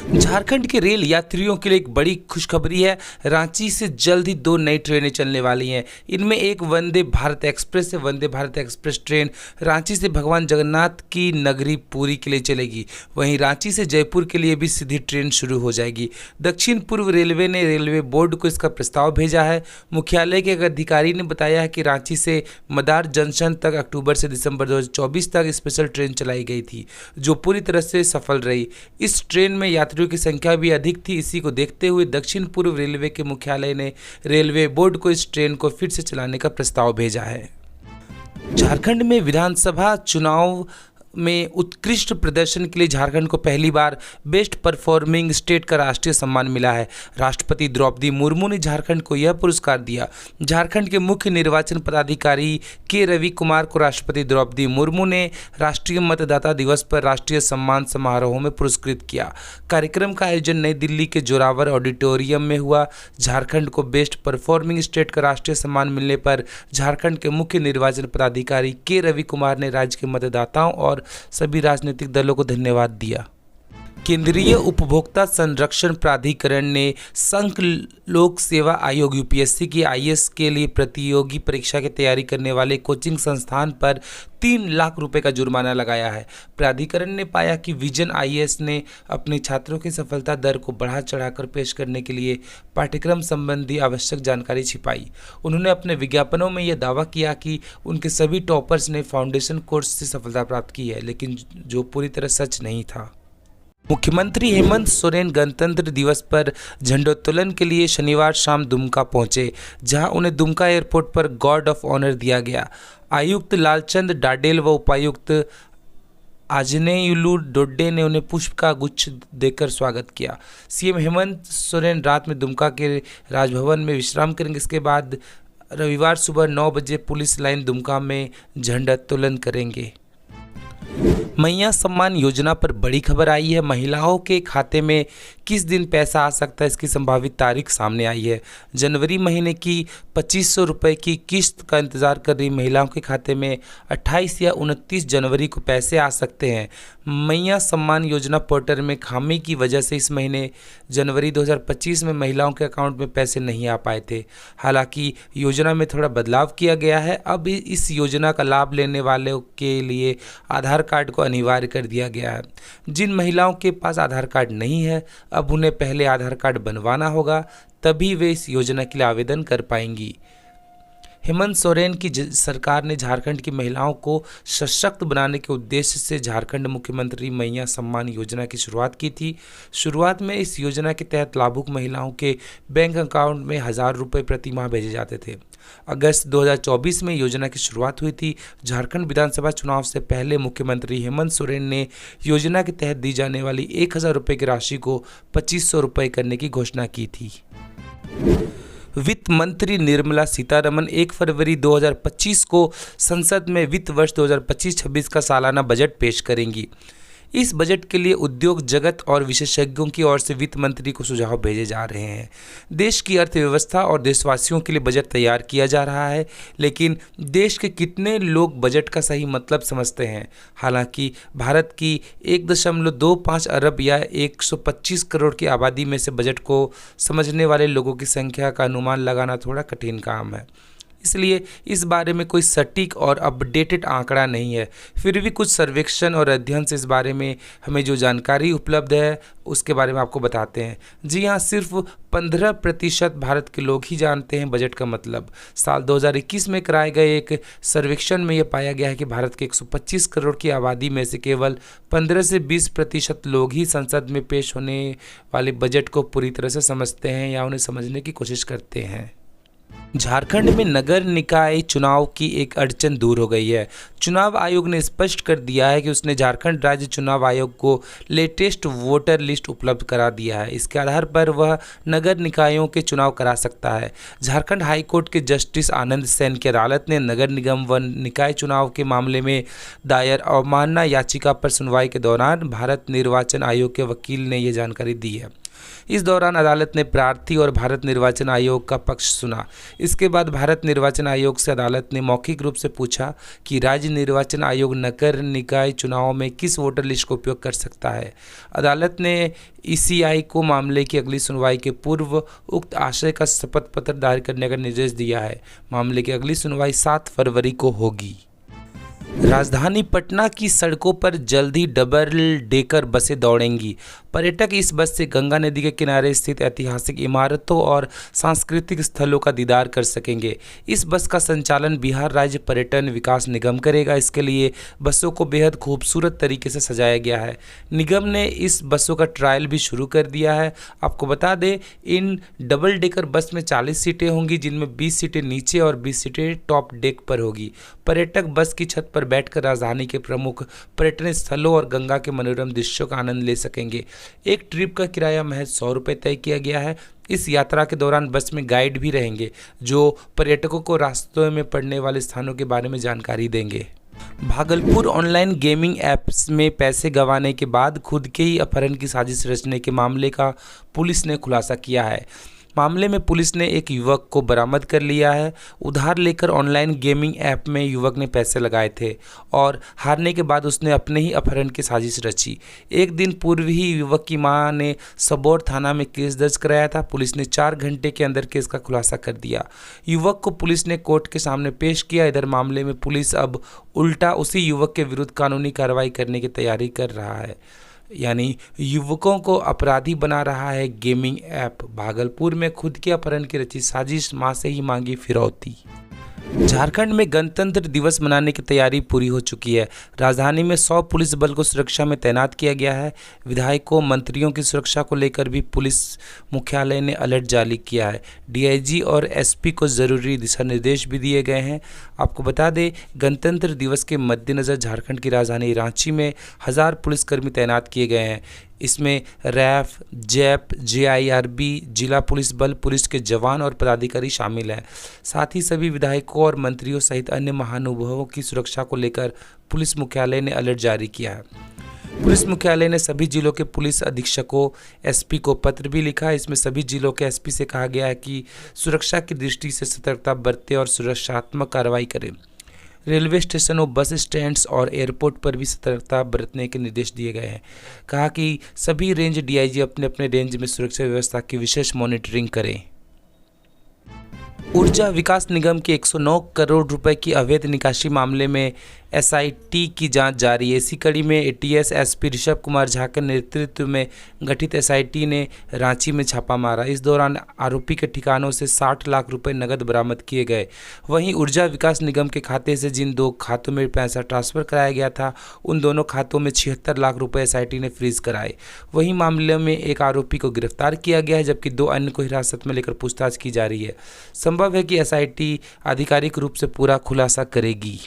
झारखंड के रेल यात्रियों के लिए एक बड़ी खुशखबरी है। रांची से जल्द ही 2 नई ट्रेनें चलने वाली हैं। इनमें एक वंदे भारत एक्सप्रेस है। वंदे भारत एक्सप्रेस ट्रेन रांची से भगवान जगन्नाथ की नगरी पुरी के लिए चलेगी। वहीं रांची से जयपुर के लिए भी सीधी ट्रेन शुरू हो जाएगी। दक्षिण पूर्व रेलवे ने रेलवे बोर्ड को इसका प्रस्ताव भेजा है। मुख्यालय के एक अधिकारी ने बताया है कि रांची से मदार जंक्शन तक अक्टूबर से दिसंबर 2024 तक स्पेशल ट्रेन चलाई गई थी, जो पूरी तरह से सफल रही। इस ट्रेन में यात्रियों की संख्या भी अधिक थी। इसी को देखते हुए दक्षिण पूर्व रेलवे के मुख्यालय ने रेलवे बोर्ड को इस ट्रेन को फिर से चलाने का प्रस्ताव भेजा है। झारखंड में विधानसभा चुनाव में उत्कृष्ट प्रदर्शन के लिए झारखंड को पहली बार बेस्ट परफॉर्मिंग स्टेट का राष्ट्रीय सम्मान मिला है। राष्ट्रपति द्रौपदी मुर्मू ने झारखंड को यह पुरस्कार दिया। झारखंड के मुख्य निर्वाचन पदाधिकारी के रवि कुमार को राष्ट्रपति द्रौपदी मुर्मू ने राष्ट्रीय मतदाता दिवस पर राष्ट्रीय सम्मान समारोह में पुरस्कृत किया। कार्यक्रम का आयोजन नई दिल्ली के जोरावर ऑडिटोरियम में हुआ। झारखंड को बेस्ट परफॉर्मिंग स्टेट का राष्ट्रीय सम्मान मिलने पर झारखंड के मुख्य निर्वाचन पदाधिकारी के रवि कुमार ने राज्य के मतदाताओं और सभी राजनीतिक दलों को धन्यवाद दिया। केंद्रीय उपभोक्ता संरक्षण प्राधिकरण ने संघ लोक सेवा आयोग यूपीएससी की आईएएस के लिए प्रतियोगी परीक्षा की तैयारी करने वाले कोचिंग संस्थान पर 3 लाख रुपए का जुर्माना लगाया है। प्राधिकरण ने पाया कि विजन आईएएस ने अपने छात्रों की सफलता दर को बढ़ा चढ़ाकर पेश करने के लिए पाठ्यक्रम संबंधी आवश्यक जानकारी छिपाई। उन्होंने अपने विज्ञापनों में यह दावा किया कि उनके सभी टॉपर्स ने फाउंडेशन कोर्स से सफलता प्राप्त की है, लेकिन जो पूरी तरह सच नहीं था। मुख्यमंत्री हेमंत सोरेन गणतंत्र दिवस पर झंडोत्तोलन के लिए शनिवार शाम दुमका पहुंचे, जहां उन्हें दुमका एयरपोर्ट पर गार्ड ऑफ ऑनर दिया गया। आयुक्त लालचंद डाडेल व उपायुक्त आजनेयुलु डोड्डे ने उन्हें पुष्प का गुच्छ देकर स्वागत किया। सीएम हेमंत सोरेन रात में दुमका के राजभवन में विश्राम करेंगे। इसके बाद रविवार सुबह 9 बजे पुलिस लाइन दुमका में झंडोत्तोलन करेंगे। मैया सम्मान योजना पर बड़ी खबर आई है। महिलाओं के खाते में किस दिन पैसा आ सकता है, इसकी संभावित तारीख सामने आई है। जनवरी महीने की 2500 रुपये की किस्त का इंतजार कर रही महिलाओं के खाते में 28 या 29 जनवरी को पैसे आ सकते हैं। मैया सम्मान योजना पोर्टल में खामी की वजह से इस महीने जनवरी 2025 में महिलाओं के अकाउंट में पैसे नहीं आ पाए थे। हालांकि योजना में थोड़ा बदलाव किया गया है। अब इस योजना का लाभ लेने वालों के लिए आधार कार्ड को अनिवार्य कर दिया गया है। जिन महिलाओं के पास आधार कार्ड नहीं है, अब उन्हें पहले आधार कार्ड बनवाना होगा, तभी वे इस योजना के लिए आवेदन कर पाएंगी। हेमंत सोरेन की सरकार ने झारखंड की महिलाओं को सशक्त बनाने के उद्देश्य से झारखंड मुख्यमंत्री मैया सम्मान योजना की शुरुआत की थी। शुरुआत में इस योजना के तहत लाभुक महिलाओं के बैंक अकाउंट में 1000 रुपये प्रति माह भेजे जाते थे। अगस्त 2024 में योजना की शुरुआत हुई थी। झारखंड विधानसभा चुनाव से पहले मुख्यमंत्री हेमंत सोरेन ने योजना के तहत दी जाने वाली 1000 रुपये की राशि को 2500 रुपये करने की घोषणा की थी। वित्त मंत्री निर्मला सीतारमण 1 फरवरी 2025 को संसद में वित्त वर्ष 2025-26 का सालाना बजट पेश करेंगी। इस बजट के लिए उद्योग जगत और विशेषज्ञों की ओर से वित्त मंत्री को सुझाव भेजे जा रहे हैं। देश की अर्थव्यवस्था और देशवासियों के लिए बजट तैयार किया जा रहा है, लेकिन देश के कितने लोग बजट का सही मतलब समझते हैं? हालांकि भारत की 1.25 अरब या 125 करोड़ की आबादी में से बजट को समझने वाले लोगों की संख्या का अनुमान लगाना थोड़ा कठिन काम है। इसलिए इस बारे में कोई सटीक और अपडेटेड आंकड़ा नहीं है। फिर भी कुछ सर्वेक्षण और अध्ययन से इस बारे में हमें जो जानकारी उपलब्ध है उसके बारे में आपको बताते हैं। जी हाँ, सिर्फ 15% भारत के लोग ही जानते हैं बजट का मतलब। साल 2021 में कराए गए एक सर्वेक्षण में यह पाया गया है कि भारत के 125 करोड़ की आबादी में से केवल 15 से 20% लोग ही संसद में पेश होने वाले बजट को पूरी तरह से समझते हैं या उन्हें समझने की कोशिश करते हैं। झारखंड में नगर निकाय चुनाव की एक अड़चन दूर हो गई है। चुनाव आयोग ने स्पष्ट कर दिया है कि उसने झारखंड राज्य चुनाव आयोग को लेटेस्ट वोटर लिस्ट उपलब्ध करा दिया है। इसके आधार पर वह नगर निकायों के चुनाव करा सकता है। झारखंड हाईकोर्ट के जस्टिस आनंद सेन की अदालत ने नगर निगम व निकाय चुनाव के मामले में दायर अवमानना याचिका पर सुनवाई के दौरान भारत निर्वाचन आयोग के वकील ने यह जानकारी दी है। इस दौरान अदालत ने प्रार्थी और भारत निर्वाचन आयोग का पक्ष सुना। इसके बाद भारत निर्वाचन आयोग से अदालत ने मौखिक रूप से पूछा कि राज्य निर्वाचन आयोग नगर निकाय चुनाव में किस वोटर लिस्ट का उपयोग कर सकता है। अदालत ने ईसीआई को मामले की अगली सुनवाई के पूर्व उक्त आशय का शपथ पत्र दायर करने का निर्देश दिया है। मामले की अगली सुनवाई 7 फरवरी को होगी। राजधानी पटना की सड़कों पर जल्द ही डबल डेकर बसें दौड़ेंगी। पर्यटक इस बस से गंगा नदी के किनारे स्थित ऐतिहासिक इमारतों और सांस्कृतिक स्थलों का दीदार कर सकेंगे। इस बस का संचालन बिहार राज्य पर्यटन विकास निगम करेगा। इसके लिए बसों को बेहद खूबसूरत तरीके से सजाया गया है। निगम ने इस बसों का ट्रायल भी शुरू कर दिया है। आपको बता दें, इन डबल डेकर बस में 40 सीटें होंगी, जिनमें 20 सीटें नीचे और 20 सीटें टॉप डेक पर होगी। पर्यटक बस की छत पर बैठकर राजधानी के प्रमुख पर्यटन स्थलों और गंगा के मनोरम दृश्यों का आनंद ले सकेंगे। एक ट्रिप का किराया महज 100 रुपये तय किया गया है। इस यात्रा के दौरान बस में गाइड भी रहेंगे, जो पर्यटकों को रास्तों में पड़ने वाले स्थानों के बारे में जानकारी देंगे। भागलपुर ऑनलाइन गेमिंग ऐप्स में पैसे गंवाने के बाद खुद के ही अपहरण की साजिश रचने के मामले का पुलिस ने खुलासा किया है। मामले में पुलिस ने एक युवक को बरामद कर लिया है। उधार लेकर ऑनलाइन गेमिंग ऐप में युवक ने पैसे लगाए थे और हारने के बाद उसने अपने ही अपहरण की साजिश रची। एक दिन पूर्व ही युवक की मां ने सबौर थाना में केस दर्ज कराया था। पुलिस ने 4 घंटे के अंदर केस का खुलासा कर दिया। युवक को पुलिस ने कोर्ट के सामने पेश किया। इधर मामले में पुलिस अब उल्टा उसी युवक के विरुद्ध कानूनी कार्रवाई करने की तैयारी कर रहा है, यानी युवकों को अपराधी बना रहा है गेमिंग ऐप। भागलपुर में खुद के अपहरण की रची साजिश, मां से ही मांगी फिरौती। झारखंड में गणतंत्र दिवस मनाने की तैयारी पूरी हो चुकी है। राजधानी में 100 पुलिस बल को सुरक्षा में तैनात किया गया है। विधायकों, मंत्रियों की सुरक्षा को लेकर भी पुलिस मुख्यालय ने अलर्ट जारी किया है। डीआईजी और एसपी को जरूरी दिशा निर्देश भी दिए गए हैं। आपको बता दें, गणतंत्र दिवस के मद्देनज़र झारखंड की राजधानी रांची में 1000 पुलिसकर्मी तैनात किए गए हैं। इसमें रैफ, जैप, जेआईआरबी, जिला पुलिस बल, पुलिस के जवान और पदाधिकारी शामिल हैं। साथ ही सभी विधायकों और मंत्रियों सहित अन्य महानुभावों की सुरक्षा को लेकर पुलिस मुख्यालय ने अलर्ट जारी किया है। पुलिस मुख्यालय ने सभी जिलों के पुलिस अधीक्षकों, एसपी को पत्र भी लिखा है। इसमें सभी जिलों के एसपी से कहा गया है कि सुरक्षा की दृष्टि से सतर्कता बरतें और सुरक्षात्मक कार्रवाई करें। रेलवे स्टेशनों, बस स्टैंड्स और एयरपोर्ट पर भी सतर्कता बरतने के निर्देश दिए गए हैं। कहा कि सभी रेंज डीआईजी अपने अपने रेंज में सुरक्षा व्यवस्था की विशेष मॉनिटरिंग करें। ऊर्जा विकास निगम के 109 करोड़ रुपए की अवैध निकासी मामले में एसआईटी की जांच जारी है। इसी कड़ी में एटीएस एसपी ऋषभ कुमार झा के नेतृत्व में गठित एसआईटी ने रांची में छापा मारा। इस दौरान आरोपी के ठिकानों से 60 लाख रुपए नकद बरामद किए गए। वहीं ऊर्जा विकास निगम के खाते से जिन 2 खातों में पैसा ट्रांसफर कराया गया था, उन दोनों खातों में 76 लाख रुपए एसआईटी ने फ्रीज कराए। वहीं मामले में एक आरोपी को गिरफ्तार किया गया है, जबकि 2 अन्य को हिरासत में लेकर पूछताछ की जा रही है। संभव है कि एसआईटी आधिकारिक रूप से पूरा खुलासा करेगी।